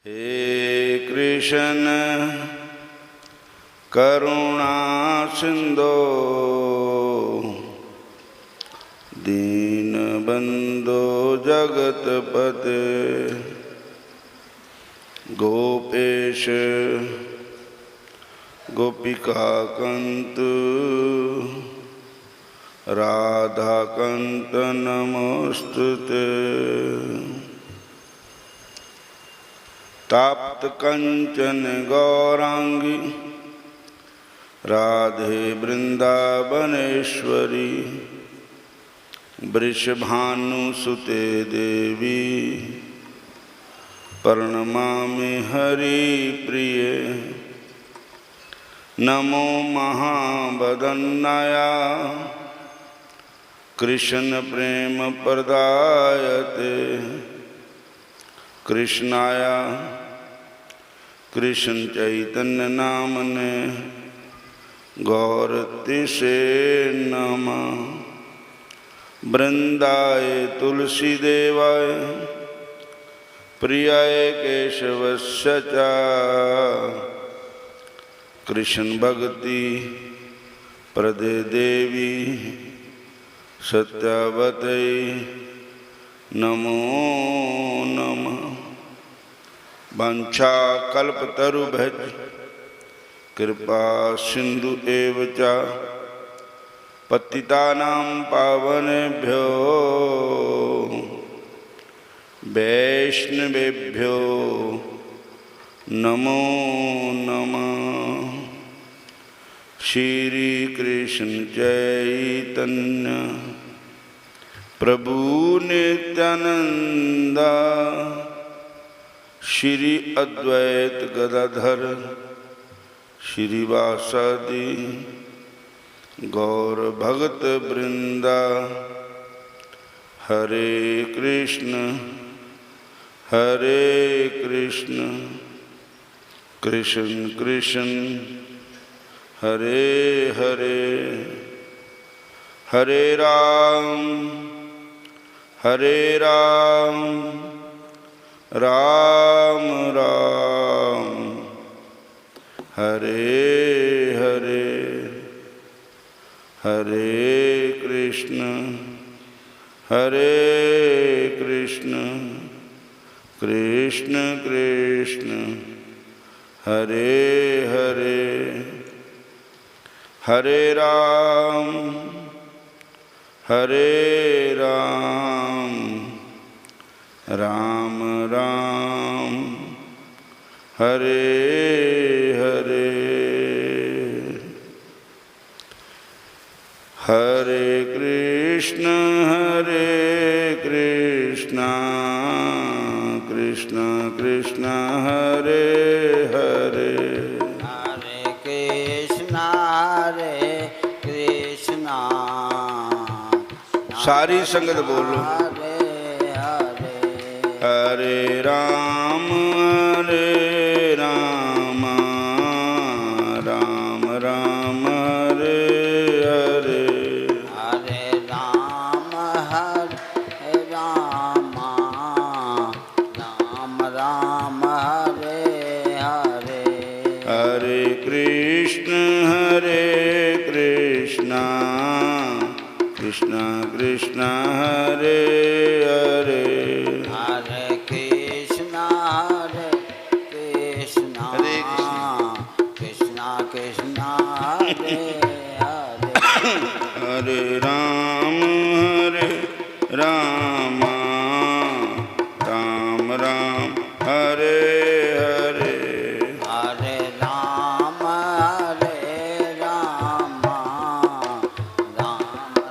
हे कृष्ण करुणा सिंधो दीनबंधो जगतपते गोपेश गोपिकाकांत राधाकांत नमोस्तुते। ताप्त कंचन गौरांगी राधे वृंदावनेश्वरी वृषभानुसुते देवी प्रणमामि हरिप्रिये। नमो महावदन्नाया कृष्ण प्रेम प्रदायते कृष्णाया कृष्ण चैतन्य नामने गौरतिसे नमः। वृंदाय तुलसी देवाय प्रियाय केशवस्य च कृष्ण भक्ति प्रदे देवी सत्यावतै नमो नमः। वाञ्छा कल्पतरुभ्यश्च कृपा सिंधु एव च पतितानां पावनेभ्यो वैष्णवेभ्यो नमो नमः। श्री कृष्ण चैतन्य प्रभु नित्यानंद श्री अद्वैत गदाधर श्रीवासादि गौर भगत वृंदा। हरे कृष्ण कृष्ण कृष्ण हरे हरे हरे राम राम राम हरे हरे। हरे कृष्ण कृष्ण कृष्ण हरे हरे। हरे राम राम राम हरे हरे। हरे कृष्ण कृष्ण कृष्ण हरे हरे। हरे कृष्ण सारी संगत बोलो। हरे हरे। हरे राम राम राम हरे हरे। हरे राम राम राम हरे हरे। हरे कृष्ण कृष्ण कृष्ण हरे हरे। हरे कृष्ण हरे कृष्ण कृष्ण हरे हरे। हरे राम राम राम हरे हरे। हरे राम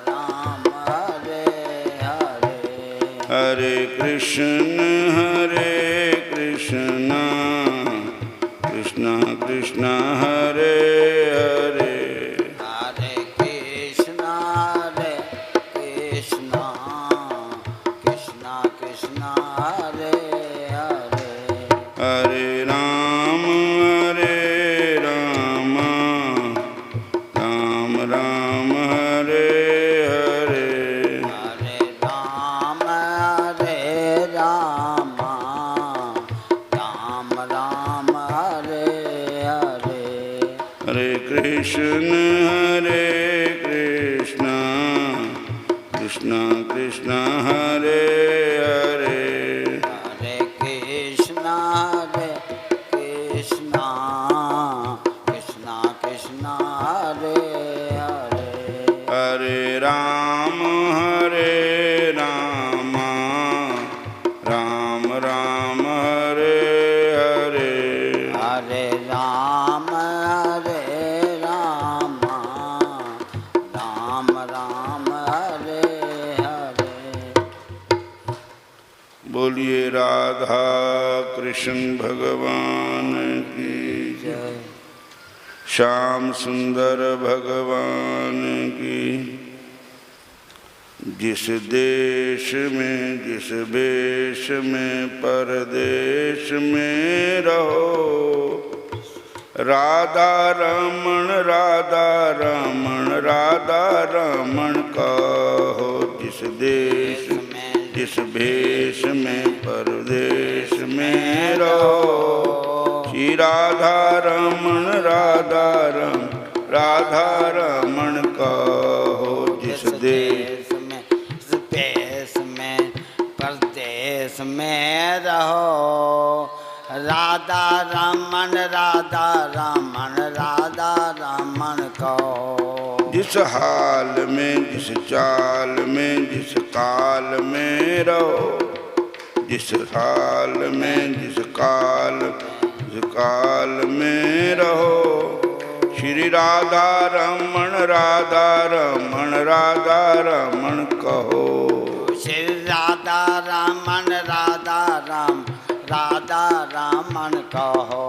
राम हरे हरे। हरे कृष्ण कृष्ण कृष्ण हरे हरे। हरे कृष्ण कृष्ण कृष्ण हरे हरे। हरे राम राम हरे हरे। हरे राम राम कृष्ण हरे कृष्ण कृष्ण कृष्ण हरे हरे हरे कृष्णा कृष्णा कृष्णा हरे हरे हरे राम राम राम हरे हरे हरे राम राम राम हरे हरे बोलिए राधा कृष्ण भगवान की जय। श्याम सुंदर भगवान की। जिस देश में जिस वेश में परदेश में रहो राधा रमण राधा रमण राधा रमण कहो। जिस देश जिस भेष में परदेश में रहो श्री राधा रमण राधा रमण कहो। जिस देश में परदेश में रहो राधा रमण राधा रमण कहो। जिस हाल में जिस चाल में जिस काल में रहो जिस हाल में जिस काल में रहो श्री राधा रमण कहो। श्री राधा रमण कहो।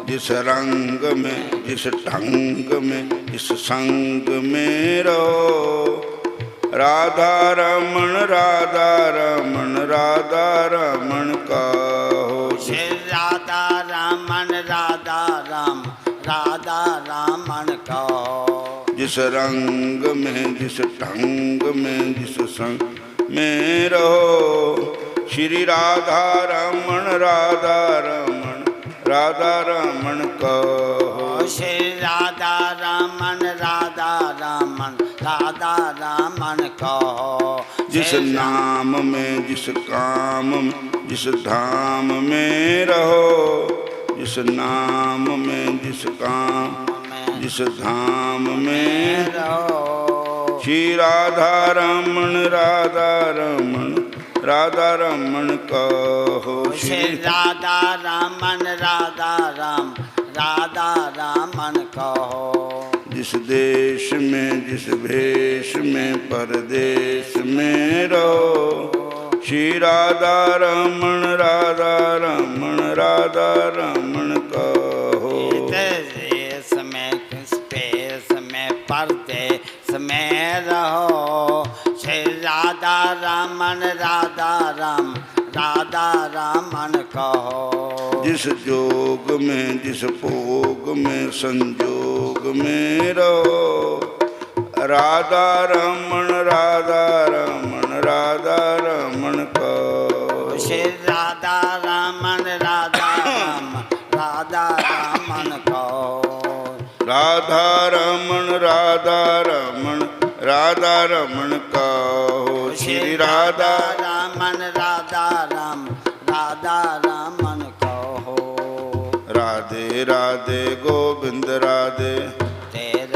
जिस रंग में जिस ढंग में जिस संग में रहो राधा रमण कहो। श्री राधा रमण कहो। जिस रंग में जिस ढंग में जिस संग में रहो श्री राधा रमण कहो। श्री राधा रमण कहो। जिस नाम में जिस काम में जिस धाम में रहो जिस नाम में जिस काम जिस धाम में रहो श्री राधा रमण कहो। श्री राधा रमण कहो। जिस देश में जिस भेष में परदेश में रहो श्री राधा रमण कहो। देश में किस देश में परदेश में रहो श्री राधा रमण कहो। जिस जोग में जिस भोग में संजोग में रहो राधा रमण कहो। श्री राधा रमण कहो। राधा रमण कहो। श्री राधा रमण कहो। राधे राधे गोविंद राधे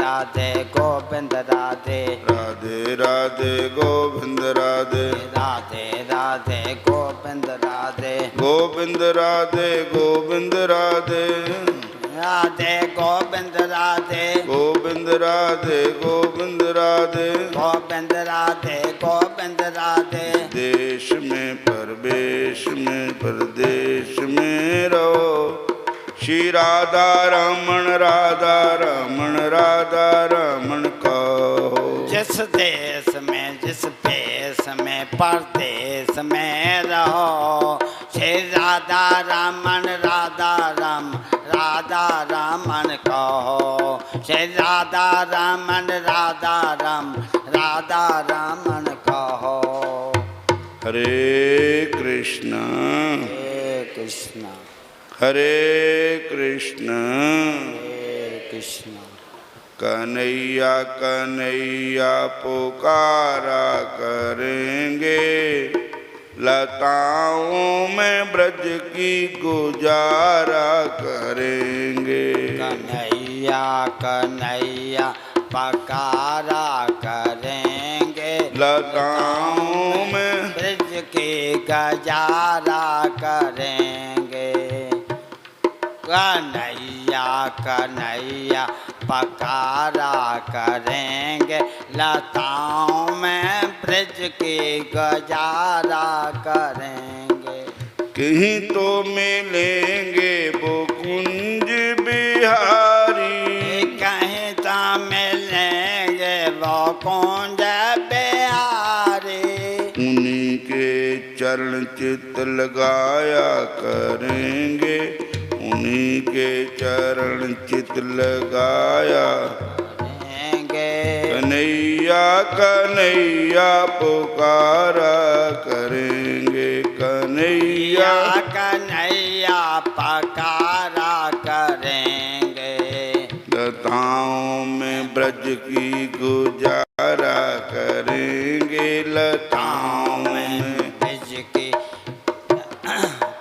राधे गोविंद राधे राधे राधे गोविंद राधे राधे राधे गोविंद राधे गोविंद राधे गोविंद राधे राधे गोविंद राधे गोविंद राधे गोविंद राधे गोविंद राधे गोविंद राधे। देश में परवेश में परदेश में रहो श्री राधा रमण कहो। जिस देश में जिस भेष में परदेश में रहो श्री राधा रमण कहो। श्री राधा रमण कहो। हरे कृष्ण कृष्ण हरे कृष्ण कृष्ण कन्हैया कन्हैया पुकारा करेंगे, लताओं में ब्रज की गुजारा करेंगे। कन्हैया कन्हैया पुकारा करेंगे, लताओं में ब्रज की गुजारा करेंगे। कन्हैया कन्हैया पुकारा करेंगे, लताओं में ब्रज की गुजारा करेंगे। कहीं तो मिलेंगे वो कुंज बिहारी, कहीं तो मिलेंगे वो कुंज बिहारी। उन्हीं के चरण चित लगाया करेंगे, उन्हीं के चरण चित लगाया करेंगे। कन्हैया कन्हैया पुकारा करेंगे, कन्हैया कन्हैया पुकारा करेंगे। लताओं में ब्रज की गुजारा करेंगे, लताओं में ब्रज की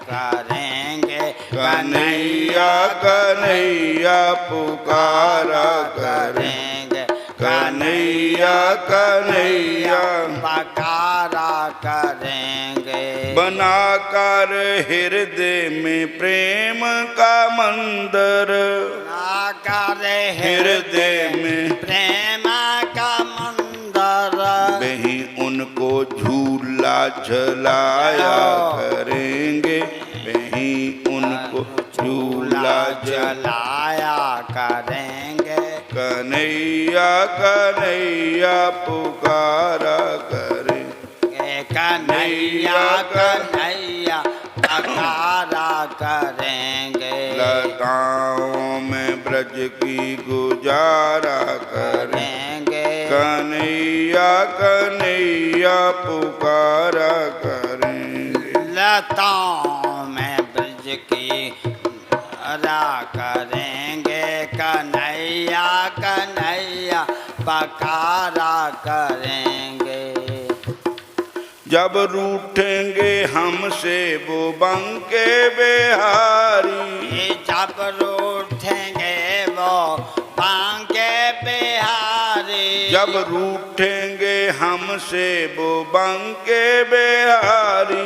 करेंगे। कन्हैया कन्हैया पुकारा करेंगे, कन्हैया कन्हैया पुकारा करेंगे। बनाकर हृदय में प्रेम का मंदिर, बनाकर हृदय में प्रेम का मंदिर। वहीं उनको झूला झलाया करेंगे, वहीं उनको झूला जलाया करेंगे। कन्हैया कन्हैया पुकारा करेंगे, कन्हैया कन्हैया पुकारा करेंगे। लताओं में ब्रज की गुजारा करेंगे, कन्हैया कन्हैया पुकारा करेंगे। लताओं में ब्रज की गुजारा करेंगे, कन्हैया कन्हैया पुकारा करेंगे। जब रूठेंगे हमसे वो बंके बिहारी, जब रूठेंगे वो बांके बिहारी। जब रूठेंगे हमसे वो बंके बिहारी,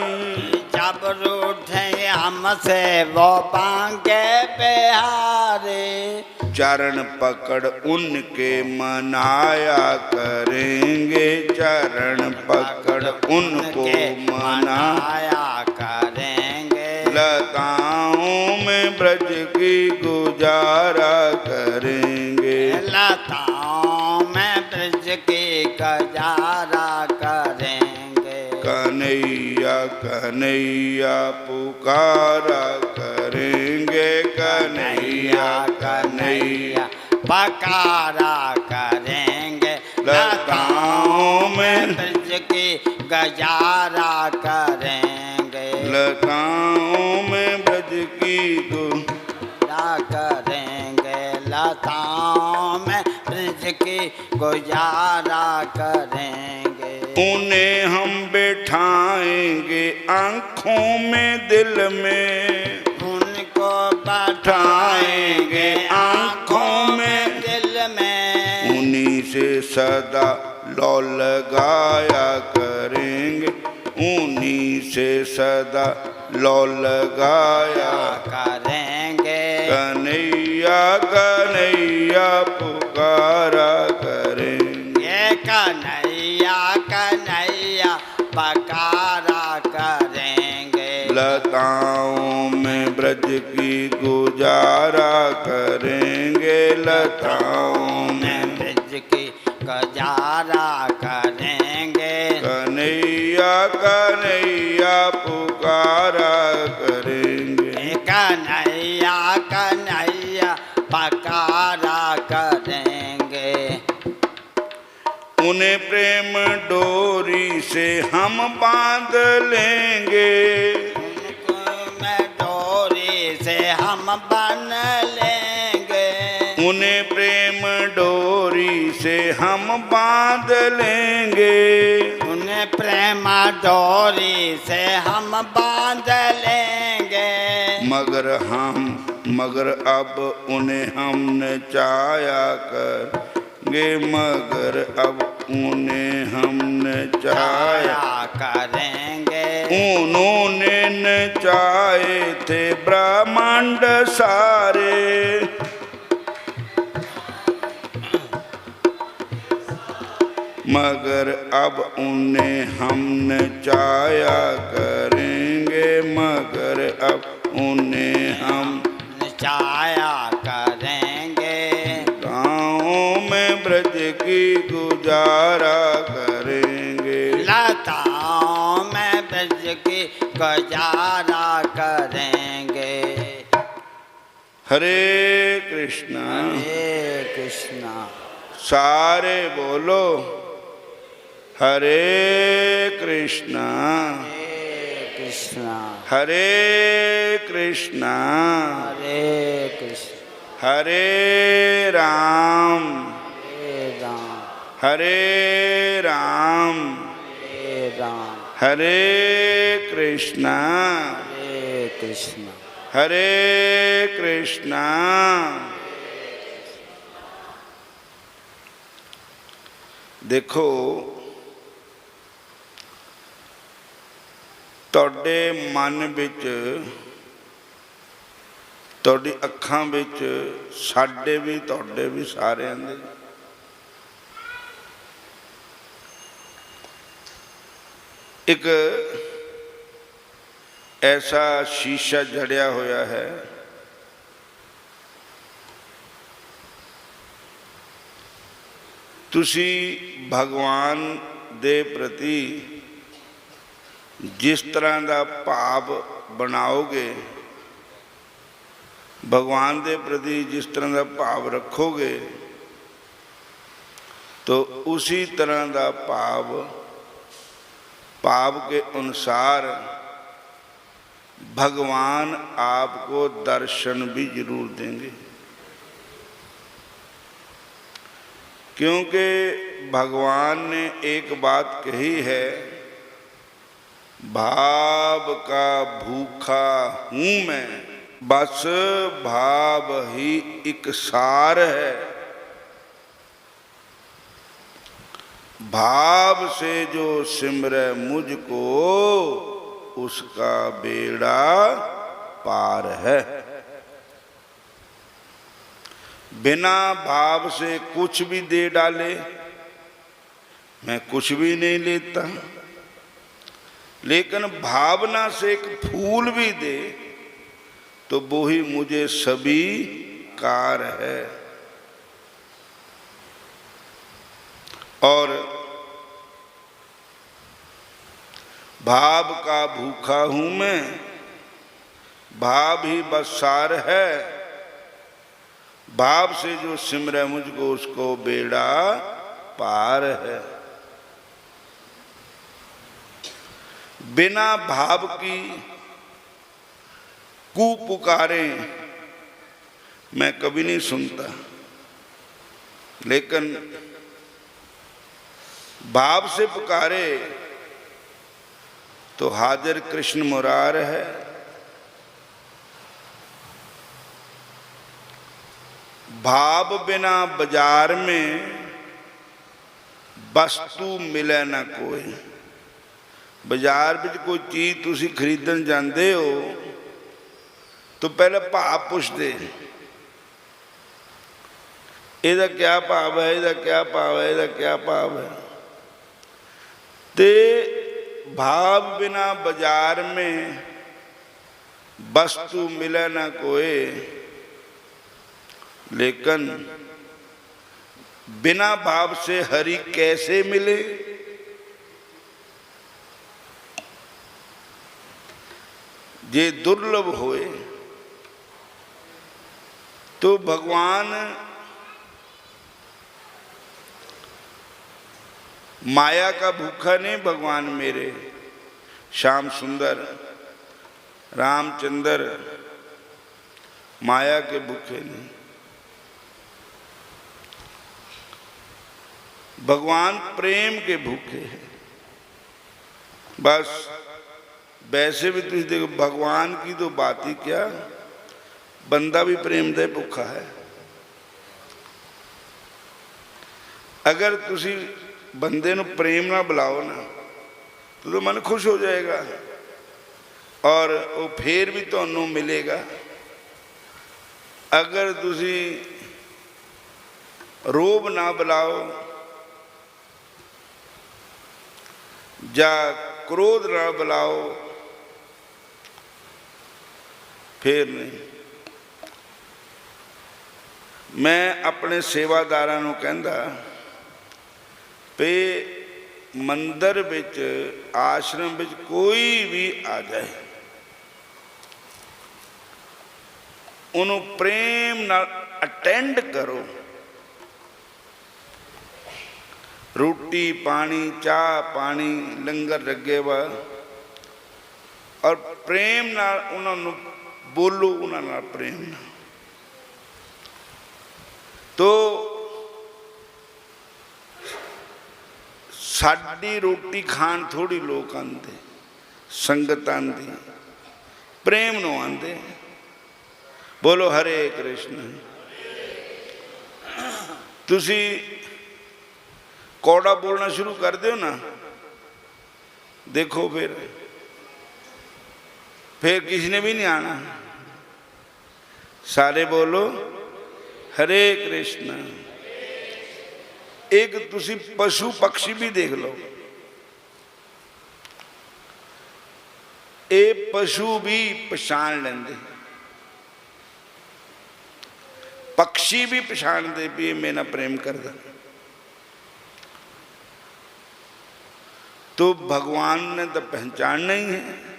जब रूठेंगे हमसे वो बांके बिहारी। चरण पकड़ उनके मनाया करेंगे, चरण पकड़ उनको मनाया करेंगे। लताओं में ब्रज की गुजारा करेंगे, लताओं में ब्रज की गुजारा करेंगे। कन्हैया कन्हैया पुकारा करेंगे, कन्हैया कन्हैया पुकारा करेंगे। लताओं में ब्रज की गुजारा करेंगे। लताओं में ब्रज की गुजारा करेंगे। लताओं में ब्रज की गुजारा करेंगे। उन्हें हम बैठाएंगे आँखों में दिल में, उनको बैठाएंगे आँखों में दिल में। उन्हीं से सदा लौ लगाया करेंगे, उन्हीं से सदा लौ लगाया करेंगे। कन्हैया कन्हैया पुकारा करेंगे, कन्हैया कन्हैया पुकारा करेंगे। लताओं में ब्रज की गुजारा करेंगे, लताओं में ब्रज की गुजारा करेंगे। कन्हैया कन्हैया पुकारा करेंगे, कन्हैया कन्हैया पुकारा करेंगे। उन्हें प्रेम डोरी से हम बांध लेंगे, उनको में डोरी से हम बन लेंगे। उन्हें प्रेम डोरी से हम बांध लेंगे, उन्हें प्रेम डोरी से हम बांध लेंगे। मगर अब उन्हें हम नचाया करेंगे, मगर अब उन्हें हम नचाया करेंगे। उन्होंने नचाए थे ब्रह्मांड सारे, मगर अब उन्हें हम नचाया करेंगे, मगर अब उन्हें हम नचाया करेंगे। गाँव में ब्रज की गुजारा करेंगे, लताओं में ब्रज की गुजारा करेंगे। हरे कृष्णा हरे कृष्णा। सारे बोलो हरे कृष्णा कृष्णा हरे कृष्णा हरे कृष्ण हरे राम हरे राम हरे राम हरे राम हरे कृष्णा हरे कृष्णा। देखो ਤੁਹਾਡੇ ਮਨ ਵਿੱਚ ਤੁਹਾਡੀ ਅੱਖਾਂ ਵਿੱਚ ਸਾਡੇ ਵੀ ਤੁਹਾਡੇ ਵੀ ਸਾਰਿਆਂ ਦੇ ਇੱਕ ਐਸਾ ਸ਼ੀਸ਼ਾ ਜੜਿਆ ਹੋਇਆ ਹੈ ਤੁਸੀਂ ਭਗਵਾਨ ਦੇ ਪ੍ਰਤੀ जिस तरह का भाव बनाओगे, भगवान के प्रति जिस तरह का भाव रखोगे तो उसी तरह का भाव के अनुसार भगवान आपको दर्शन भी जरूर देंगे, क्योंकि भगवान ने एक बात कही है, भाव का भूखा हूँ मैं, बस भाव ही एक सार है। भाव से जो सिमरे मुझको उसका बेड़ा पार है। बिना भाव से कुछ भी दे डाले मैं कुछ भी नहीं लेता, लेकिन भावना से एक फूल भी दे तो वो ही मुझे सभी कार है। और भाव का भूखा हूँ मैं, भाव ही बस सार है। भाव से जो सिमरे मुझको उसको बेड़ा पार है। बिना भाव की कू पुकारे मैं कभी नहीं सुनता, लेकिन भाव से पुकारे तो हाजिर कृष्ण मुरार है। भाव बिना बाजार में वस्तु मिले ना कोई। बाजार में कोई चीज़ तुसी खरीदन जाते हो तो पहले भाव पुछते, ਇਹਦਾ क्या भाव है, ਇਹਦਾ क्या भाव है, ਇਹਦਾ क्या भाव है। ते भाव बिना बाजार में वस्तु मिले ना कोई, लेकिन बिना भाव से हरि कैसे मिले। जे दुर्लभ होए तो भगवान माया का भूखा नहीं। भगवान मेरे श्याम सुंदर रामचंद्र माया के भूखे नहीं। भगवान प्रेम के भूखे हैं। बस वैसे भी तुम देखो, भगवान की तो बात ही क्या, बंदा भी प्रेम दे भूखा है। अगर तुसी बंदे नूं प्रेम ना बुलाओ ना तो मन खुश हो जाएगा और वो फिर भी तुहानूं मिलेगा। अगर तुसी रोब ना बुलाओ या क्रोध ना बुलाओ फिर नहीं। मैं अपने सेवादारां नूं कहंदा पे मंदिर विच आश्रम विच कोई भी आ जाए उन्हों प्रेम नाल अटेंड करो। रोटी पानी चाह पानी लंगर लगे वा और प्रेम नाल उन्होंने बोलो, उन्होंने प्रेम नाल। तो साडी रोटी खान थोड़ी लोग आंदे, संगत आंदी, प्रेम नो आंदे। बोलो हरे कृष्ण। तुसी कौड़ा बोलना शुरू कर दो ना, देखो फिर किसी ने भी नहीं आना। सारे बोलो हरे कृष्ण। एक तुसी पशु पक्षी भी देख लो, ये पशु भी पछाण लेंदे, पक्षी भी पछाण दे भी मेरे नाल प्रेम करदा। तो भगवान ने तो पहचानना ही है।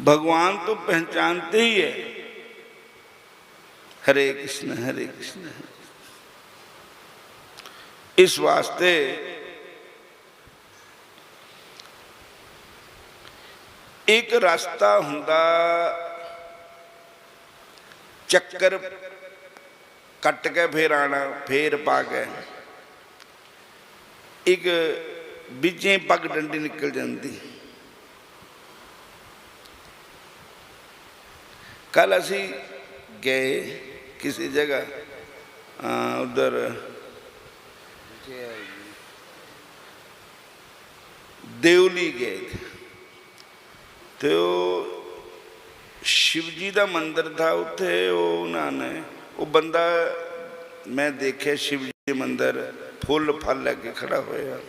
भगवान तो पहचानते ही है। हरे कृष्ण हरे कृष्ण। इस वास्ते एक रास्ता हुंदा चक्कर कट के फिर आना, फिर पा के एक बिचे पग डंडी निकल जाती। कल असी गए किसी जगह उधर देवली गए थे, तो शिव जी का मंदिर था उत्थे। उन्होंने वो बंदा मैं देखे शिव जी मंदिर फुल फल लैके खड़ा होया।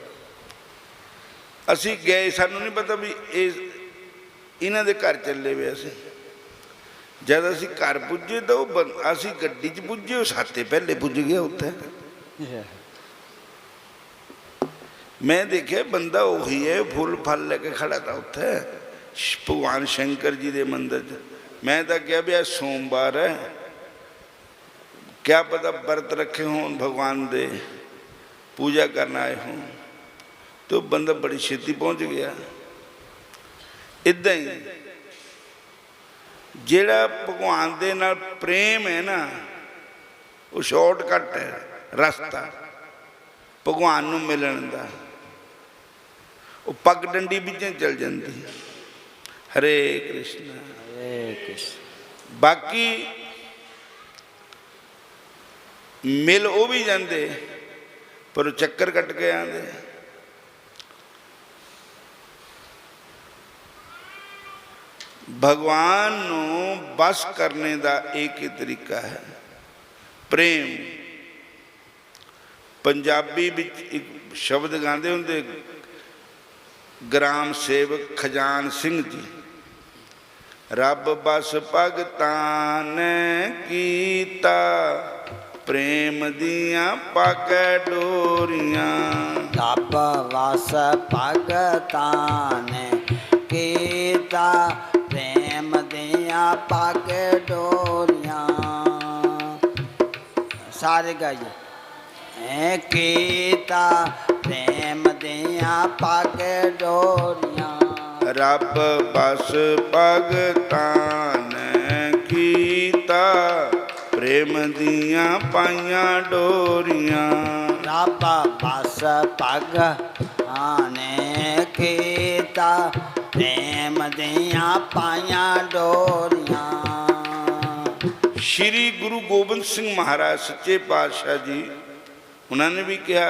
असी गए, सानू नहीं पता भी इन्हां दे घर चले वे। असी जब असी घर पुजे तो असी गड्डी च पुजे, वो साते पहले पुज गया उत्थे। मैं देखे बंदा उही है, फुल फल लेके खड़ा था उत्थे भगवान शंकर जी के मंदिर च। मैं तो क्या भी आज सोमवार है, क्या पता व्रत रखे हों भगवान दे, पूजा करना आए हों। तो बंदा बड़ी छेती पहुँच गया। इदा ही जेड़ा भगवान दे नाल प्रेम है ना, वो शॉर्टकट है रास्ता भगवान नूं मिलण दा। वो पग डंडी बिचों चल जाती। हरे कृष्ण हरे कृष्ण। बाकी मिल वो भी जाते पर चक्कर कट के आते। भगवान नूं बस करने का एक ही तरीका है, प्रेम। पंजाबी विच एक शब्द गाते होंगे, ग्राम सेवक खजान सिंह जी। रब बस भगतां ने कीता, प्रेम दियां पग डोरियां। रब बस भगतां ने कीता, प्रेम दियां पग डोरियां। सारे गाइए। कीता प्रेम दियां पग डोरियां। रब बस भगतां ने कीता, प्रेम दियां पाइयां डोरियां। रब बस भगवान कीता प्रेम दियां पाइयां डोरियां। श्री गुरु गोबिंद सिंह महाराज सच्चे पातशाह जी उन्होंने भी कहा,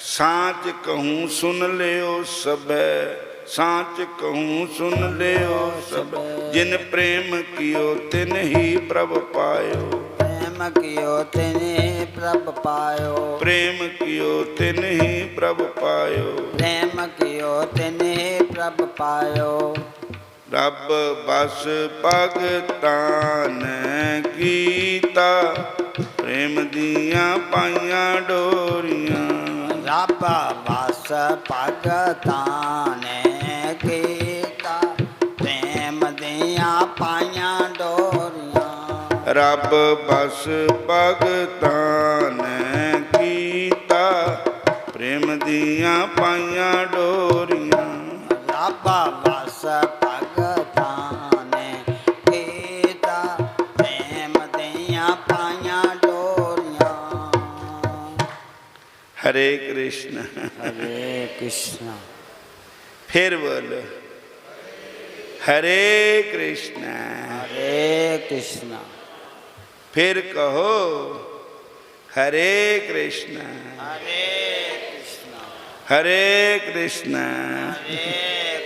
सांच कहूँ सुन लियो सबे, सांच कहूँ सुन लियो सब, जिन प्रेम कियो तिन ही प्रभ पायो। प्रेम कियो तिन ही प्रभ पायो। प्रेम कियो तिन ही प्रभ पायो। प्रेम कियो तिन ही प्रभ पायो। रब बस भगतान कीता प्रेम दियां पाइयां डोरियां। रब बस भगतान कीता प्रेम दियां पाइयां डोरियां। रब बस भगतान कीता प्रेम दियां पाइयां डोरियां। रब बस भगतान कीता प्रेम दियां पाइयां डोरियां। हरे कृष्ण हरे कृष्ण। फिर बोलो हरे कृष्ण। हरे कृष्ण। फिर कहो हरे कृष्ण। हरे कृष्ण। हरे कृष्ण। हरे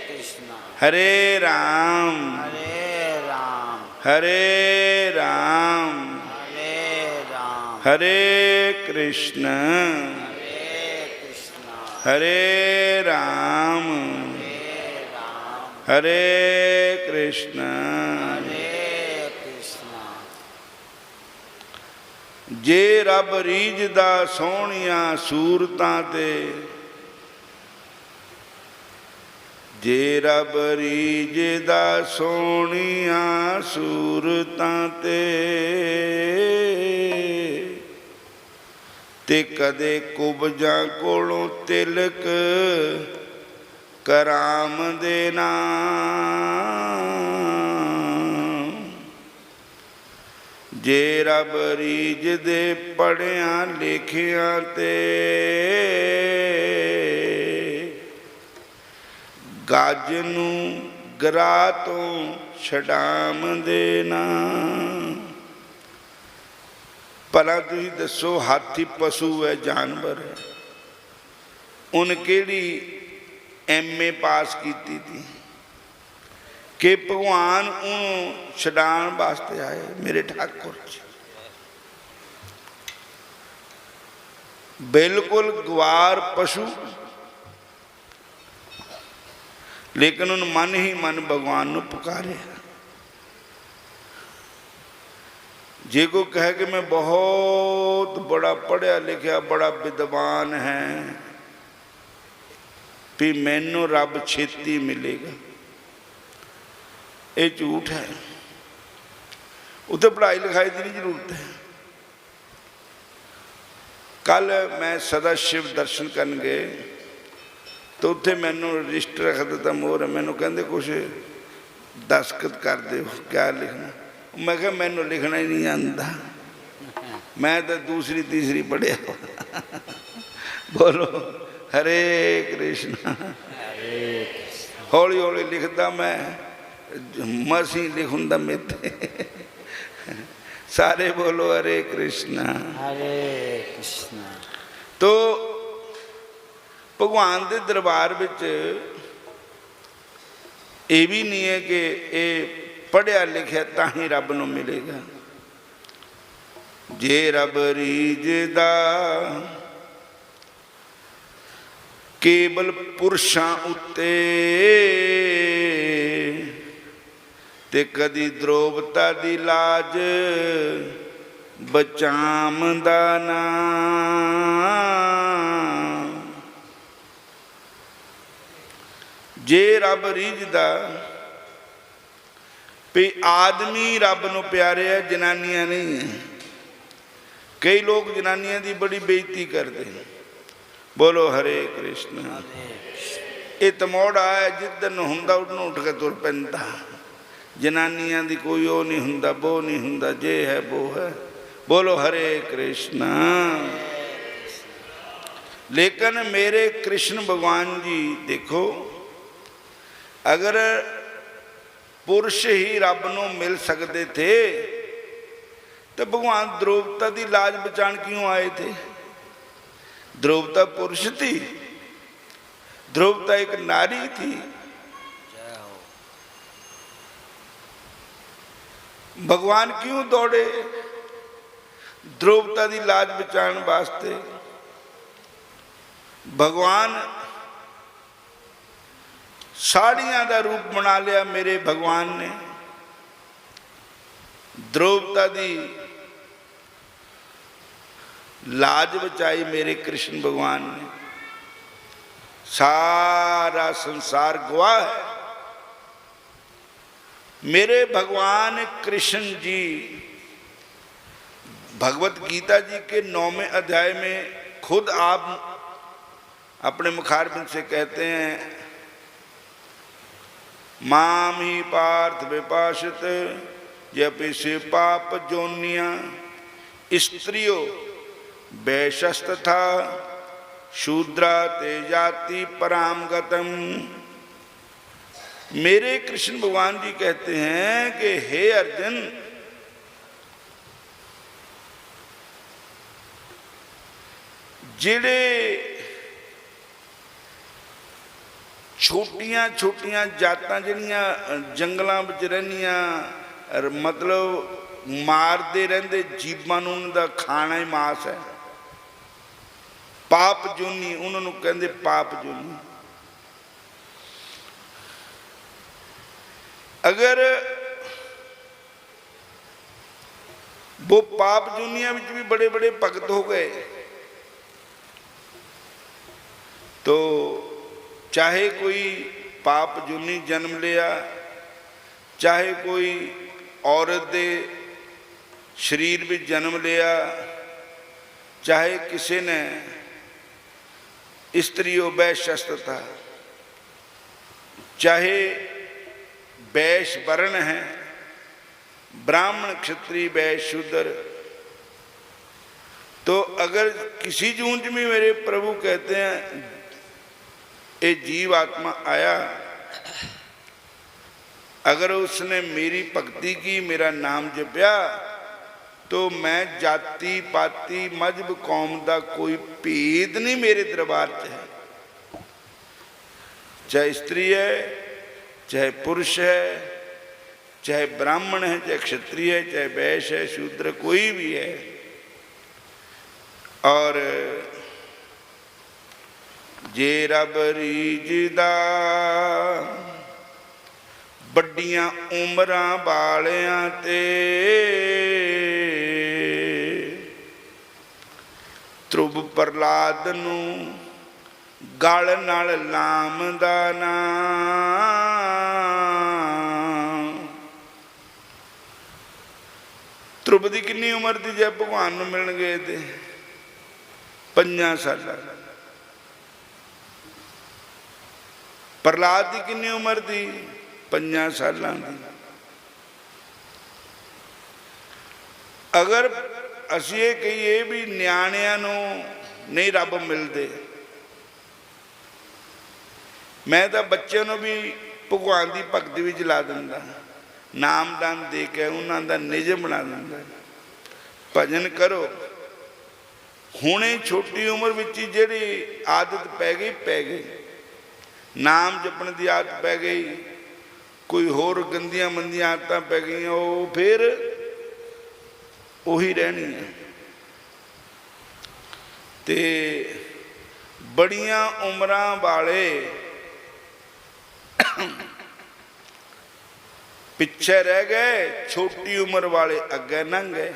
कृष्ण। हरे राम। हरे राम। हरे राम। हरे राम। हरे कृष्ण। हरे कृष्ण। हरे राम। हरे राम। हरे कृष्ण। हरे कृष्ण। जे रब रीझदा सोहणियां सूरतां ते, जे रब रीझदा सोहणियां सूरतां ते कदे कुबजां कोलों तिलक कराम दे नाम। जे रब रीझदे पढ़ियां लिखियां ते गज नूं गरा तो छडाम दे नाम। भला तुसीं दसो हाथी पशु है जानवर है, उन केड़ी MA पास की थी कि भगवान उन्होंने छडाण वास्ते आए। मेरे ठाकुर जी बिल्कुल गवार पशु, लेकिन उन मन ही मन भगवान नूं पुकारे। जे को कहे कि मैं बहुत बड़ा पढ़िया लिखिया बड़ा विद्वान है, भी मैनू रब छेती मिलेगा, ये झूठ है। उसे पढ़ाई लिखाई की नहीं जरूरत है। कल मैं सदा शिव दर्शन कर गए तो उत्थे मैनू रजिस्टर रख दिता मोहर, मैनू कहते कुछ दस्खत कर दो, क्या लिखना। मैं क्या मैनू लिखना ही नहीं आता, मैं तो दूसरी तीसरी पढ़िया। बोलो हरे कृष्ण। हौली हौली लिखता मैं, मसी लिखुंदा मेते। सारे बोलो हरे कृष्ण। हरे कृष्ण। तो भगवान के दरबार विच ये भी नहीं है कि ये पढ़िया लिखिया तां ही रब नूं मिलेगा। जे रब रीझदा केवल पुरुषां उत्ते ते कदी द्रोपता दी लाज बचामदा ना। जे रब रीझदा भी आदमी रब नूं प्यारे है, जनानियां नहीं है। कई लोग जनानियां दी बड़ी बेइज्जती करते हैं। बोलो हरे कृष्ण। ये तमोड़ा है, जिदन हुंदा उदनों उठ के तुर पैंदा। जनानियां दी कोई वो नहीं हुंदा, वो नहीं हुंदा, जे है वो है। बोलो हरे कृष्ण। लेकिन मेरे कृष्ण भगवान जी देखो, अगर पुरुष ही रब नूं मिल सकते थे तो भगवान द्रौपदी की लाज बचाण क्यों आए थे? द्रौपदी पुरुष थी, द्रौपदी एक नारी थी। भगवान क्यों दौड़े? द्रौपदी की लाज बचाने वास्ते। भगवान साड़ियां का रूप बना लिया मेरे भगवान ने। द्रौपदी लाज बचाई मेरे कृष्ण भगवान ने। सारा संसार गवाह है। मेरे भगवान कृष्ण जी भगवत गीता जी के 9वें अध्याय में खुद आप अपने मुखारबिंद से कहते हैं, माम ही पार्थ विपाशित यपि से पाप जोनिया स्त्रियो वैशस्तथा शूद्रा ते जाति पराम गतम। मेरे कृष्ण भगवान जी कहते हैं कि हे अर्जुन, जिहड़े छोटियां छोटियां जातां जिहड़ियां जंगलों में रहनियां, मतलब मारते रहंदे जीवां नूं, उन्हां दा खाना ही मांस है। पाप जोनी उन्होंने कहते, पाप जोनी। अगर वो पाप जोनिया में भी बड़े बड़े भगत हो गए तो चाहे कोई पाप जोनी जन्म लिया, चाहे कोई औरत दे शरीर में जन्म लिया, चाहे किसी ने स्त्रियों वैश्य था, चाहे वैश्य वर्ण है, ब्राह्मण क्षत्रिय वैश्य शूद्र, तो अगर किसी जूंज में मेरे प्रभु कहते हैं ये जीव आत्मा आया, अगर उसने मेरी भक्ति की, मेरा नाम जपया, तो मैं जाति पाति मजहब कौम का कोई भेद नहीं मेरे दरबार च है। चाहे स्त्री है, चाहे पुरुष है, चाहे ब्राह्मण है, चाहे क्षत्रिय है, चाहे वैश्य है, शूद्र कोई भी है। और जे रब रीजदा बड़ियां उमरां वालियां ते ध्रुव प्रहलाद नूं गल नाल लामदा ना। ध्रुव की कितनी उम्र थी जब भगवान नूं मिलन गए थे? 5 साल। प्रहलाद की कितनी उम्र थी? 5 साल की। अगर असीं ये कहिए भी न्याणिਆਂ नूं नहीं रब मिलते, मैं तो बच्चों को भी भगवान की भगती भी ला दिंदा, नामदान दे के उन्हों का निजम बना दिंदा। भजन करो। हुणे छोटी उम्र में जिहड़ी आदत पै गई, नाम जपण की आदत पै गई, कोई होर गंदियां मंदियां आदत पै गई, वो फिर उही रहनी है। ते बड़ियां उम्रां वाले पिछे रह गए, छोटी उम्र वाले अगे लंघ गए।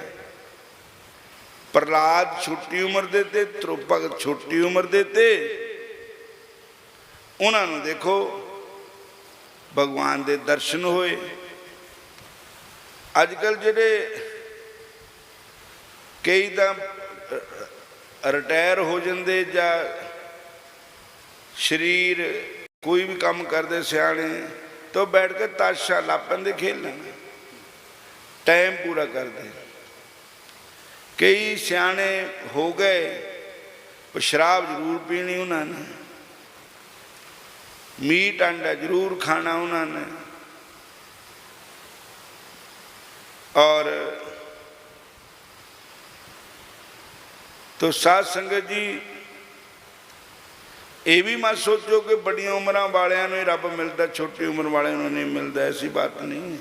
प्रहलाद छोटी उम्र दे ते, ध्रुव भगत छोटी उम्र दे ते, उन्होंने देखो भगवान दे दर्शन होए। अजकल जिहड़े कई तो रिटायर हो जाते, जा शरीर कोई भी काम करते सियाने, तो बैठ के ताशा ला पैंदे खेलने, टाइम पूरा करते। कई सियाने हो गए पर शराब जरूर पीनी उन्होंने, मीट अंडा जरूर खाना उन्होंने। और तो साध संगत जी ये भी मत सोचो कि बड़ी उम्र वालियां ही रब मिलता, छोटी उम्र वालियां नहीं मिलता, ऐसी बात नहीं है।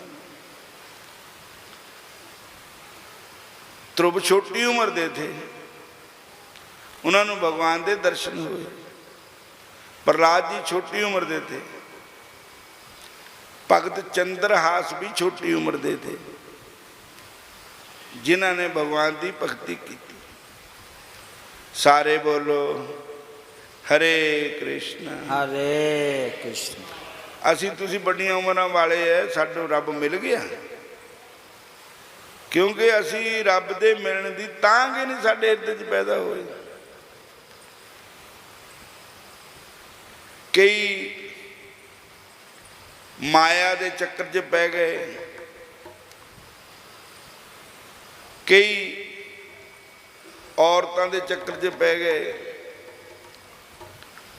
ध्रुव छोटी उम्र दे थे, उन्होंने भगवान के दर्शन हुए। प्रहलाद जी छोटी उम्र दे थे। भगत चंद्रहास भी छोटी उम्र दे थे, जिन्होंने भगवान की भक्ति की। सारे बोलो हरे कृष्ण हरे कृष्ण। असी तुसी बड़िया उम्र वाले है, साडू रब मिल गया, क्योंकि असी रब दे मिलने की तांग ही नहीं साडे हिरदे च पैदा होए। कई माया दे चक्कर च पै गए, कई औरतों के चक्कर च पै गए,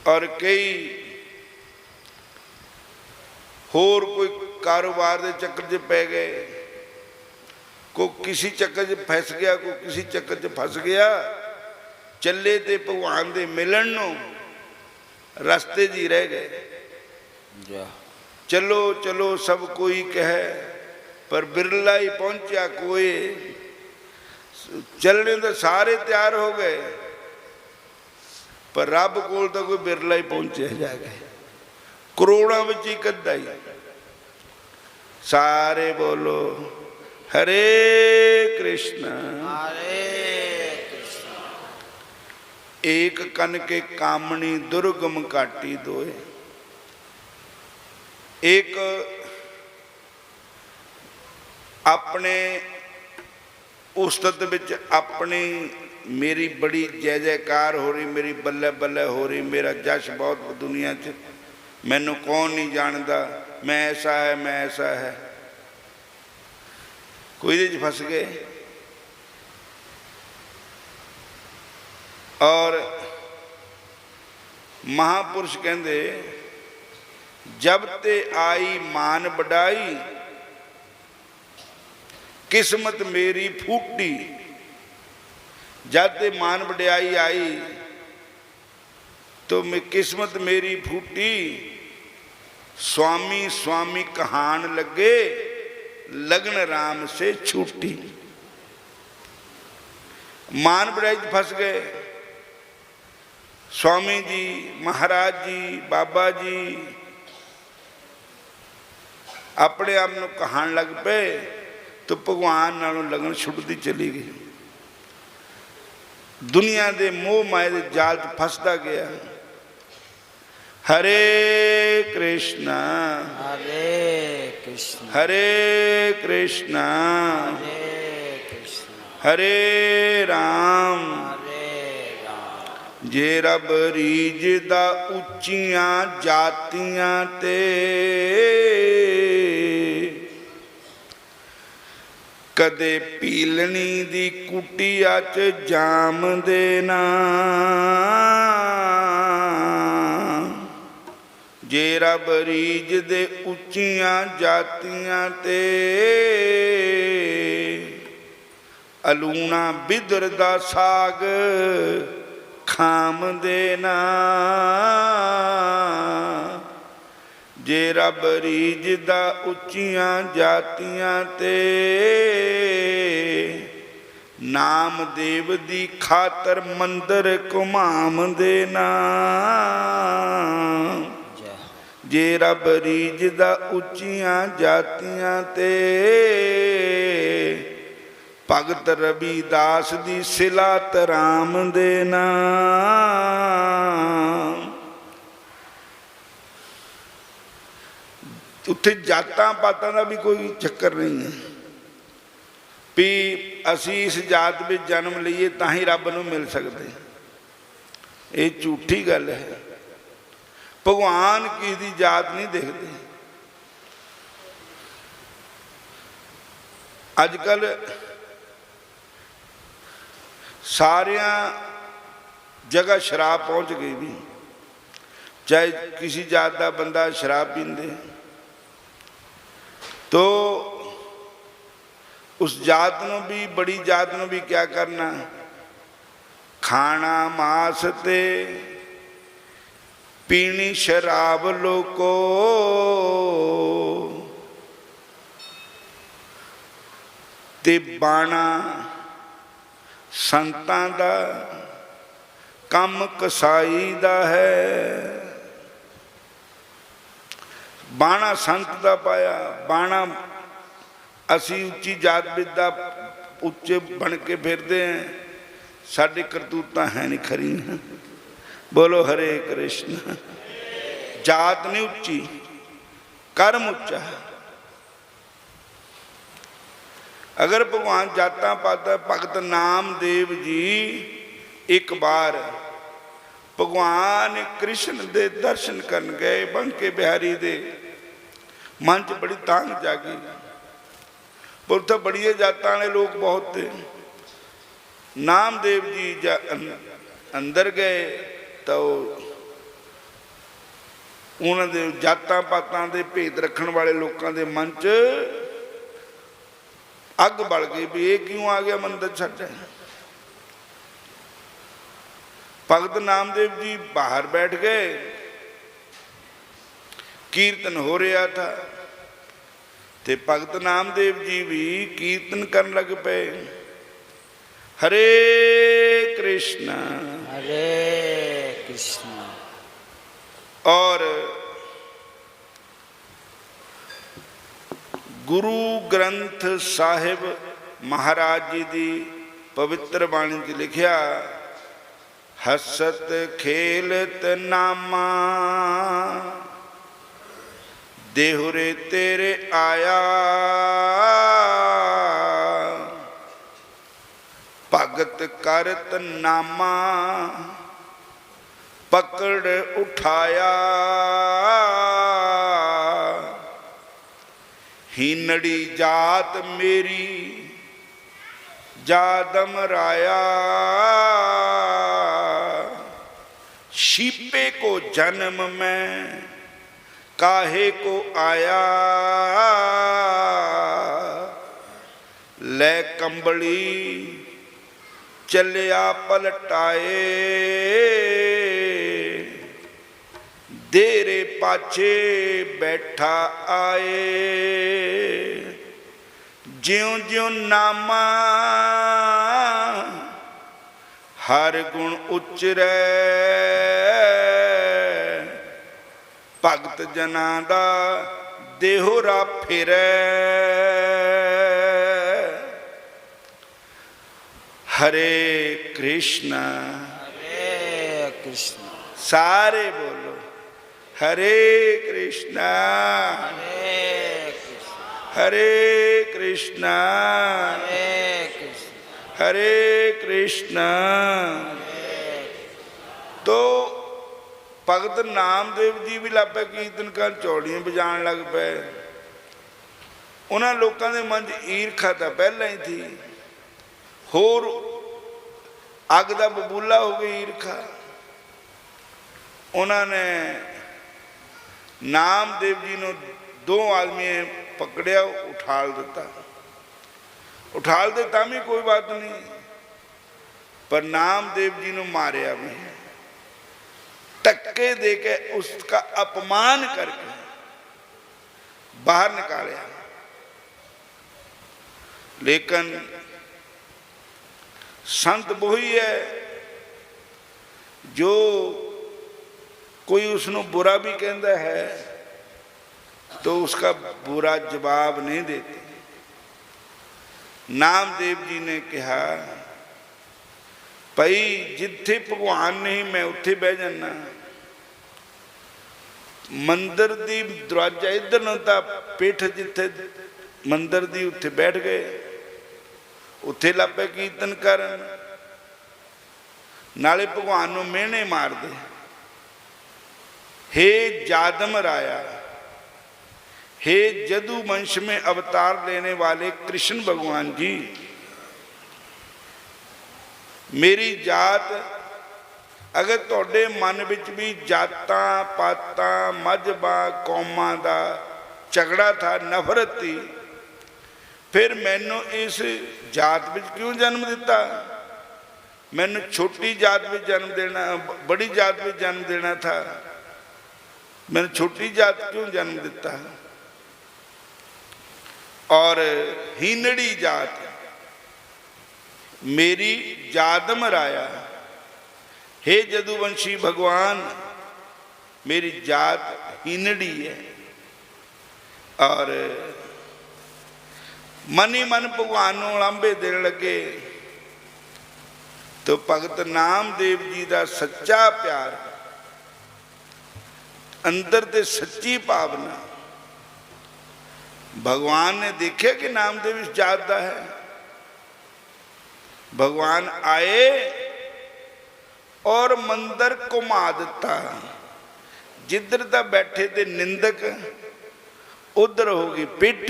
और कई होर कोई कारोबार के चक्कर च पै गए। कोई किसी चक्कर च फस गया, कोई किसी चक्कर च फस गया। चले तो भगवान के मिलन नूं रस्ते जी रह गए। चलो चलो सब कोई कहे, पर बिरला ही पहुंचा कोई। चलने तो सारे तैयार हो गए, पर रब कोल तो कोई बिरला ही पहुंचे जाके, करोड़ों में ही कद्दा ही। सारे बोलो हरे कृष्ण हरे कृष्ण। एक कन के कामनी दुर्गम काटी दोए। एक अपने उस्तत विच अपनी मेरी बड़ी जय जयकार हो रही, मेरी बल्ले बल्ले हो रही, मेरा जश बहुत दुनिया च, मैनू कौन नहीं जानता, मैं ऐसा है मैं ऐसा है। कोई दे फस गए। और महापुरुष कहते जब ते आई मान बढ़ाई, किस्मत मेरी फूटी। जब ते मान बढ़ाई आई तो मैं किस्मत मेरी फूटी। स्वामी स्वामी कहान लगे, लगन राम से छूटी। मान बढ़ाई फंस गए। स्वामी जी, महाराज जी, बाबा जी अपने आप को कहान लग पे, तो भगवान नालों लगन छुटती चली गई। दुनिया के मोह माए के जाल च फसदा गया। हरे कृष्ण हरे कृष्ण हरे कृष्ण हरे कृष्ण हरे राम। हरे जे रब रीझदा उच्चियां जातियां ते, कदे पीलनी दी कुटिया च जाम देना। जे रब रीझदे उच्चियां जातियां ते, अलूना बिदर दा साग खाम देना। जे रब रीझदा उच्चियां जातियां ते, नाम देव दी खातर मंदिर घुमाम देना। जे रब रीझदा उच्चियां जातियां ते, भगत रविदास दी सिला तराम देना। उत्थे जातां पातां दा भी कोई चक्कर नहीं है भी असी इस जात में जन्म लीए तां ही रब नूं मिल सकते। ये झूठी गल है। भगवान किसी जात नहीं देखते। अजकल सारिया जगह शराब पहुँच गई भी, चाहे किसी जात का बंदा शराब पींदे तो उस जात नूं भी, बड़ी जात नूं भी क्या करना, खाना मास ते पीनी शराब लोको, ते बाणा संतां दा कम कसाई दा है। बाणा संत दा पाया, बाणा असी उच्ची जात विद्या उच्चे बन के फिरते हैं, साडी करतूतां है नहीं खरी। बोलो हरे कृष्ण। जात नहीं उच्ची, कर्म उच्चा। अगर भगवान जाता पाता, भगत नामदेव जी एक बार भगवान कृष्ण दे दर्शन करन गए, बंके बिहारी दे मन च बड़ी तांग जागी, पर उत्थे बड़िए जातां वाले लोग बहुत थे। नामदेव जी अंदर गए तो उन्होंने जातां पातां दे भेद रखण वाले लोगों के मन च अग बल गई भी ये क्यों आ गया मंदिर छड्ड। भगत नामदेव जी बाहर बैठ गए, कीर्तन हो रहा था, ते भगत नामदेव जी भी कीर्तन करन लग पे। हरे कृष्ण और गुरु ग्रंथ साहिब महाराज जी की पवित्र बाणी च लिखिया, हसत खेलत नामा देहुरे तेरे आया, भगत करत नामा पकड़ उठाया, हीनड़ी जात मेरी जादम राया, शीपे को जन्म में काहे को आया, ले कंबली चलिया पलटाए, देरे पाछे बैठा आए, ज्यों ज्यों नामा हर गुण उचरै, भगत जना दा देहोरा फिरै। हरे कृष्ण सारे बोलो हरे कृष्ण हरे कृष्ण हरे कृष्ण। तो भगत नामदेव जी भी लग पे कीर्तन कर, चौड़ियां बजाण लग पे। उन्होंने लोगों के मन च ईर्खा तो पहले ही थी, होर अग का बबूला हो गई ईर्खा। उन्होंने नामदेव जी ने दो आदमी पकड़िया, उठाल दिता। उठाल दे तां भी कोई बात नहीं, पर नामदेव जी ने मारिया भी, धक्के दे के उसका अपमान करके बाहर निकालिया। लेकिन संत वही है जो कोई उसको बुरा भी कहता है तो उसका बुरा जवाब नहीं देते। नामदेव जी ने कहा, भाई जिथे भगवान नहीं मैं उत्थे बह जाना। मंदिर दी दरवाजा इधर न था, पिठ जिथे मंदिर दी उत्थे बैठ गए, उत्थे लग पे कीर्तन करन, नाले भगवान नूं मेहने मार दे। हे जादम राया, हे जदू वंश में अवतार लेने वाले कृष्ण भगवान जी, ਮੇਰੀ ਜਾਤ, ਅਗਰ ਤੁਹਾਡੇ ਮਨ ਵਿੱਚ ਵੀ ਜਾਤਾਂ ਪਾਤਾਂ ਮਜ਼ਹਬਾਂ ਕੌਮਾਂ ਦਾ ਝਗੜਾ ਥਾ, ਨਫ਼ਰਤ ਥੀ, ਫਿਰ ਮੈਨੂੰ ਇਸ ਜਾਤ ਵਿੱਚ ਕਿਉਂ ਜਨਮ ਦਿੱਤਾ? मैंने छोटी जात में जन्म देना, बड़ी जात में जन्म देना था। मैंने छोटी जात क्यों जन्म देता? और हीनड़ी जात मेरी जात मराया। हे जदुवंशी भगवान, मेरी जात हीनड़ी है। और मन ही मन भगवान को लांभे देने लगे। तो भगत नामदेव जी का सच्चा प्यार, अंदर ते सच्ची भावना, भगवान ने देखा कि नामदेव इस जात का है। भगवान आए और मंदिर घुमा दिता। जिधर तक बैठे थे निंदक, उधर हो गई पिठ,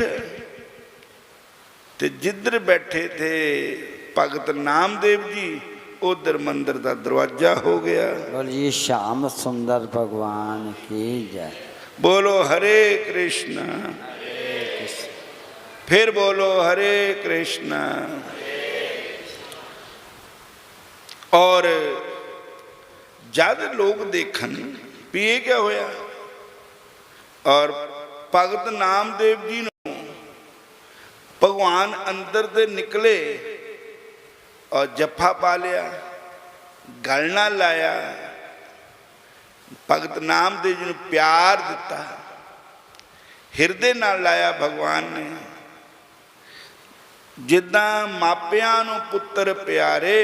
ते जिधर बैठे थे भगत नामदेव जी, उधर मंदिर का दरवाजा हो गया। बोलिए श्याम सुंदर भगवान की जय। बोलो हरे कृष्ण, फिर बोलो हरे कृष्ण। और जब लोग देखन भी ये क्या होया, और भगत नामदेव जी ने भगवान अंदर से निकले और जफा पा लिया, गलना लाया, भगत नामदेव जी ने प्यार दिता, हिरदे नाल लाया भगवान ने। जिदा मापियां नूं पुत्र प्यारे,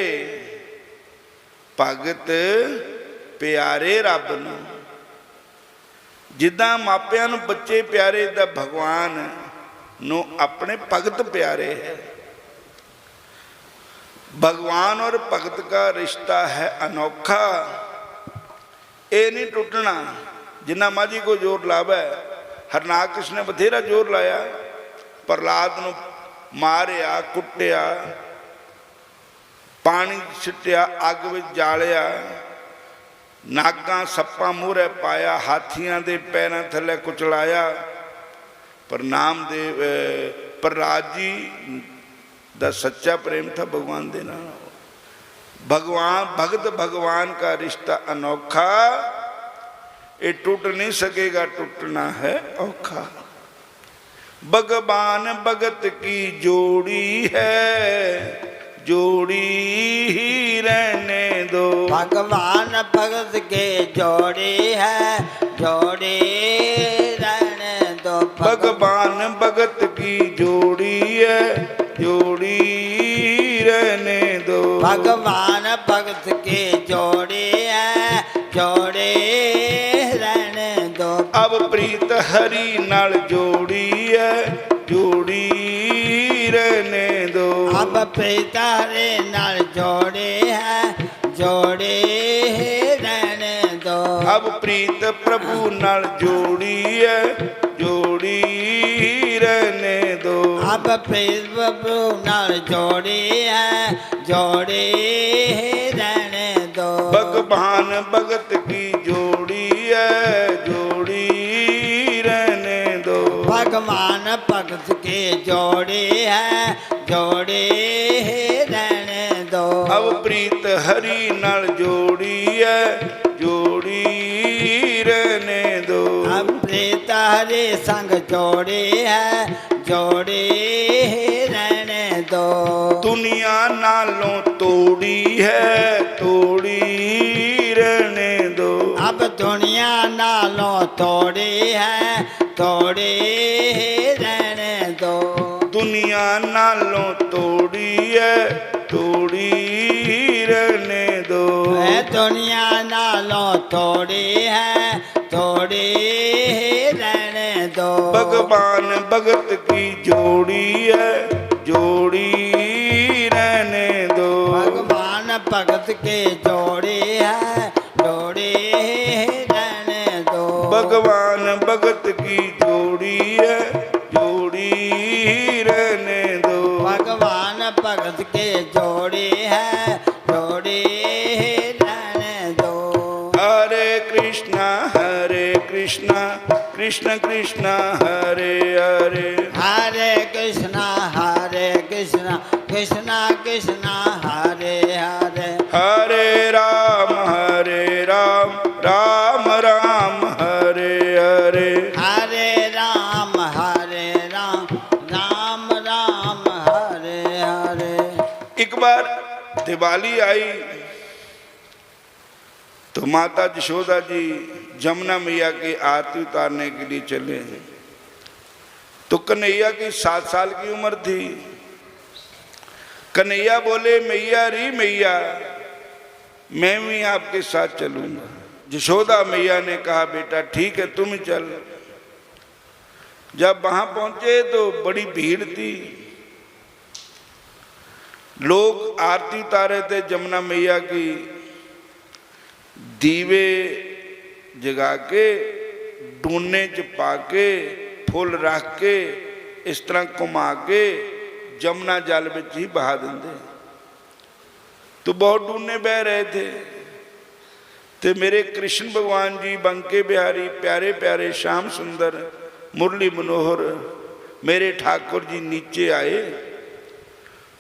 भगत प्यारे रब नूं। जिदा मापियां नूं बच्चे प्यारे, दा भगवान नूं अपने भगत प्यारे है। भगवान और भगत का रिश्ता है अनोखा, ये नहीं टूटना। जिन्ना माझी को जोर लावे, हरनाग कृष्ण ने बथेरा जोर लाया, प्रहलाद नूं मारिया, कुटिया, पानी छिटिया, अग विच जालिया, नागां सप्पां मूहरे पाया, हाथियां दे पैरां थल्ले कुचलाया। पर नामदेव प्रहलाद जी दा सच्चा प्रेम था भगवान दे नाल। भगवान भगत भगवान का रिश्ता अनोखा, ये टूट नहीं सकेगा, टूटना है औखा। भगवान भगत की जोड़ी है, जोड़ी ही रहने दो। भगवान भगत के जोड़ी है, जोड़ी रहने दो। भगवान भगत की जोड़ी है, जोड़ी रहने दो। भगवान भगत की जोड़ी है, जोड़ी रहने दो। अब प्रीत हरि नाल जोड़ी है, जोड़ी रहने दो। अब प्रीत हरि नाल जोड़ी है, जोड़ी रहने दो। अब प्रीत प्रभु नाल जोड़ी है, जोड़ी रहने दो। अब प्रीत प्रभु नाल जोड़ी है, जोड़ी रहने दो। भगवान भगत की जोड़ी है, जोड़ी रहने दो। भगवान भगत की जोड़ी है, जोड़ी रहने दो। अब प्रीत हरि नाल जोड़ी है, जोड़ी रहने दो। अब प्रीत हरि संग जोड़ी है, जोड़ी रहने दो। दुनिया नालों तोड़ी है, तोड़ी रहने दो। अब दुनिया नालों तोड़ी है, तोड़ी रहने दो। दुनिया नालों तोड़ी है, तोड़ी रहने दो। दुनिया नालों तोड़ी है, तोड़ी रहने दो। भगवान भगत की जोड़ी है, जोड़ी रहने दो। भगवान भगत की जोड़ी है, जोड़ी रहने दो। भगवान भगत की जोड़ी है, जोड़ी रहने दो। भगवान भगत की जोड़ी है, जोड़ी हरे हरे हरे कृष्णा कृष्णा कृष्णा हरे हरे हरे राम राम राम हरे हरे हरे राम राम राम हरे हरे। एक बार दिवाली आई तो माता यशोदा जी जमुना मैया की आरती उतारने के लिए चले। तो कन्हैया की 7 साल की उम्र थी। कन्हैया बोले मैया री मैया मैं भी आपके साथ चलूंगा। यशोदा मैया ने कहा बेटा ठीक है तुम ही चल। जब वहां पहुंचे तो बड़ी भीड़ थी। लोग आरती उतारे थे जमुना मैया की। दीवे जगा के डूने च पा के फुल रख के इस तरह घुमा के जमुना जल में ही बहा देंगे। तो बहुत डूने बह रहे थे। तो मेरे कृष्ण भगवान जी बंके बिहारी प्यारे प्यारे श्याम सुंदर मुरली मनोहर मेरे ठाकुर जी नीचे आए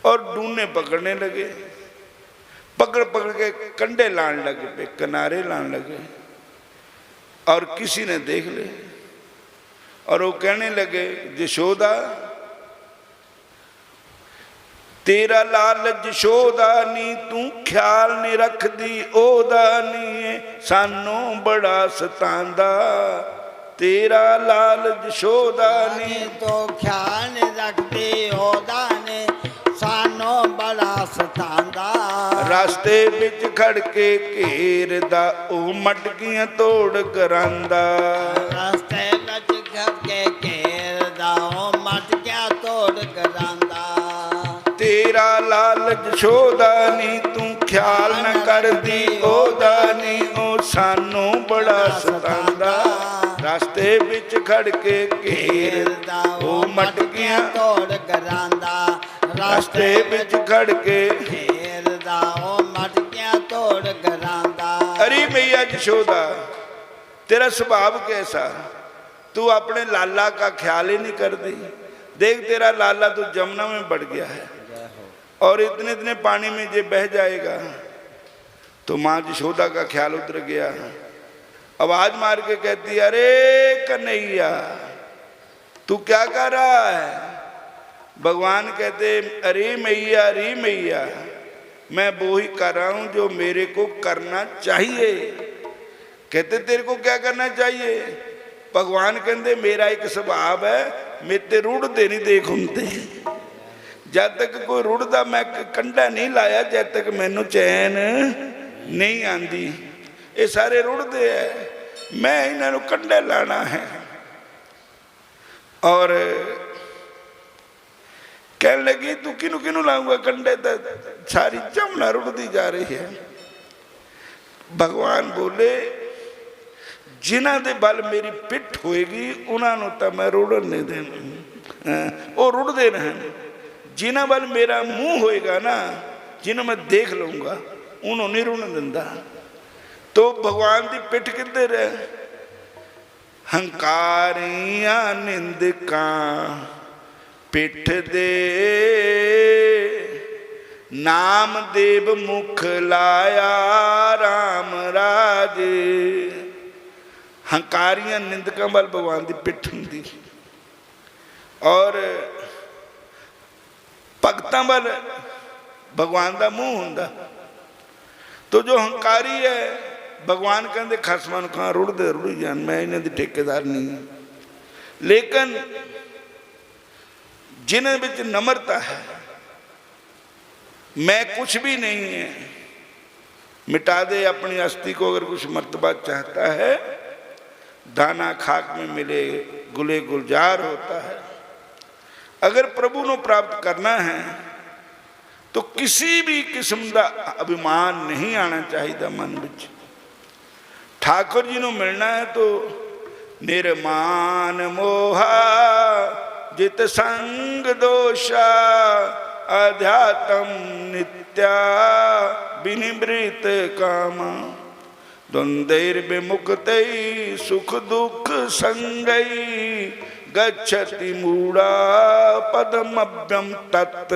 और डूने पकड़ने लगे। पकड़ पकड़ के कंडे लाने लगे पे किनारे लाने लगे। और किसी ने देख ले और वो कहने लगे यशोदा तेरा लाल यशोदा नी तू ख्याल नहीं रख दी ओदा नी सानू बड़ा सतांदा। तेरा लाल यशोदा नी तो ख्याल नहीं रखती ओदा ने सानू बड़ा सतांदा। रास्ते विच खड़ के घेरदा ओ मटकियां तोड़ करांदा। रास्ते विच खड़ के घेरदा ओ मटकियां तोड़ करांदा। तेरा लाल यशोदा नी तू ख्याल न कर दी ओदा नी ओ सानू बड़ा सतांदा। रास्ते विच खड़ के घेरदा ओ मटकियां तोड़ करांदा। रास्ते विच खड़ के घेरदा ओ मटकियां तोड़ करांदा। अरे मैया यशोदा तेरा स्वभाव कैसा, तू अपने लाला का ख्याल ही नहीं करती। देख तेरा लाला तो जमुना में बढ़ गया है और इतने इतने पानी में जे बह जाएगा। तो माँ यशोदा का ख्याल उतर गया। आवाज मार के कहती अरे कन्हैया तू क्या कर रहा है। भगवान कहते अरे मैया मैं वो ही कर रहा हूं जो मेरे को करना चाहिए। कहते तेरे को क्या करना चाहिए। भगवान कहते मेरा एक स्वभाव है मेरे रुड़ते नहीं देख घूमते। जब तक कोई रुड़दा मैं कंडा नहीं लाया जब तक मैनू चैन नहीं आती। ये सारे रुड़ते है मैं इन्हों कंडे लाना है। और कह लगी तू किनू किनू लाऊंगा कंडे तो सारी जमुना रुड़ती जा रही है। भगवान बोले जिन्हां दे बल मेरी पिठ होएगी उन्होंने तो मैं रुड़न नहीं देना। वो रुड़ते रहन। जिन्हां बल मेरा मुंह होएगा ना जिन्हों मैं देख लूँगा उन्होंने नहीं रुड़न दिंदा। तो भगवान की पिठ किधर है। हंकारियां निंदका पिठ दे नाम देव मुख लाया राम राजे। हंकारियां निंदका वाल भगवान की पिठ होंदी और भगतां वाल भगवान का मुंह होंदा। तो जो हंकारी है भगवान कहते खसमां नूं खां रुड़दे रुड़ी जान मैं इन्हां दी ठेकेदार नहीं। लेकिन जिन्हां विच नम्रता है मैं कुछ भी नहीं है मिटा दे अपनी अस्थि को। अगर कुछ मर्तबा चाहता है दाना खाक में मिले गुले गुलजार होता है। अगर प्रभु को प्राप्त करना है तो किसी भी किस्म का अभिमान नहीं आना चाहिए मन में। ठाकुर जी को मिलना है तो निर्मान मोहा जित संग दोषा अध्यात्म नित्या विनिवृत कामा। द्वंद्वैर विमुक्त सुख दुख संगई गच्छति मूढ़ा पदमभ्यम तत्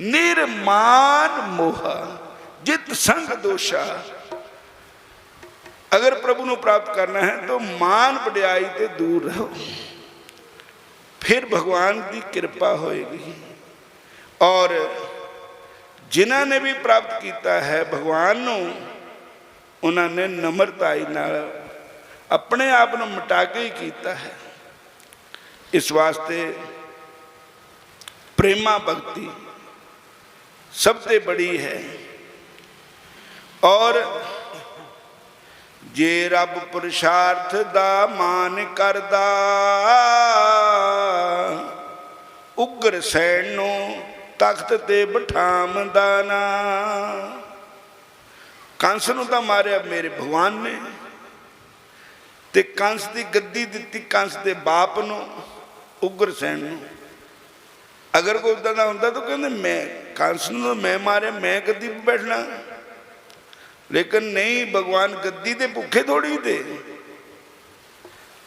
निर्मान मोह जित संग दोषा। अगर प्रभु ਨੂੰ प्राप्त करना है तो मान वड्याई ते दूर रहो, फिर भगवान की कृपा होएगी। और जिन्हों ने भी प्राप्त किया है भगवान ਨੂੰ, उन्होंने नम्रताई नाल अपने आप को मिटा के ही किया है। इस वास्ते प्रेमा भक्ति सबसे बड़ी है। और जे रब पुरुषार्थ दा मान करदा, उग्र सैन नू तख्त ते बिठावदा ना। कंस नू तां मारिया मेरे भगवान ने, ते कंस की गद्दी दिती कंस के बाप नू, उग्र सैन नू। अगर कोई उदा होंदा तो कहते मैं कंस नू मैं मारे, मैं गद्दी पर बैठना। लेकिन नहीं, भगवान गद्दी दे भुखे थोड़ी थे,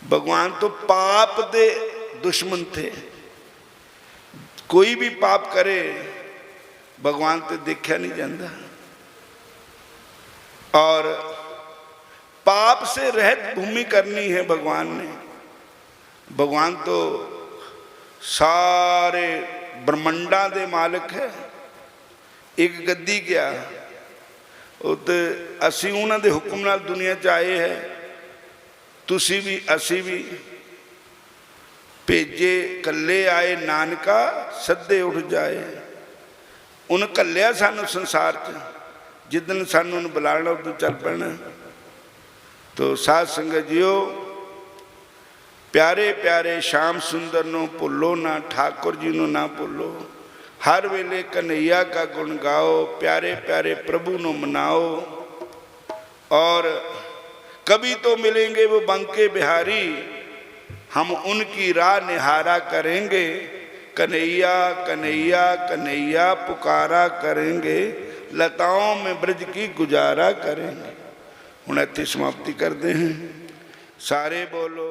भगवान तो पाप दे दुश्मन थे। कोई भी पाप करे भगवान तो देखा नहीं जाता। और पाप से रहित भूमि करनी है भगवान ने। भगवान तो सारे ब्रह्मंडा दे मालिक है। एक गद्दी क्या तो असी उन्होंने हुक्म नाल दुनिया च आए है, तुसी भी असी भी। भेजे कल्ले आए नानका सदे उठ जाए। उन्हें कल्लिया सानू संसार च, जिदन सानू बुलाना उदों चल पैना। तो साध संगत जियो, प्यारे प्यारे श्याम सुंदर नू भुलो ना, ठाकुर जी नू ना भुलो। हर वेले कन्हैया का गुण गाओ, प्यारे प्यारे प्रभु को मनाओ। और कभी तो मिलेंगे वो बंके बिहारी, हम उनकी राह निहारा करेंगे। कन्हैया कन्हैया कन्हैया पुकारा करेंगे, लताओं में ब्रज की गुजारा करेंगे। हुण इत्थे समाप्ति करते हैं। सारे बोलो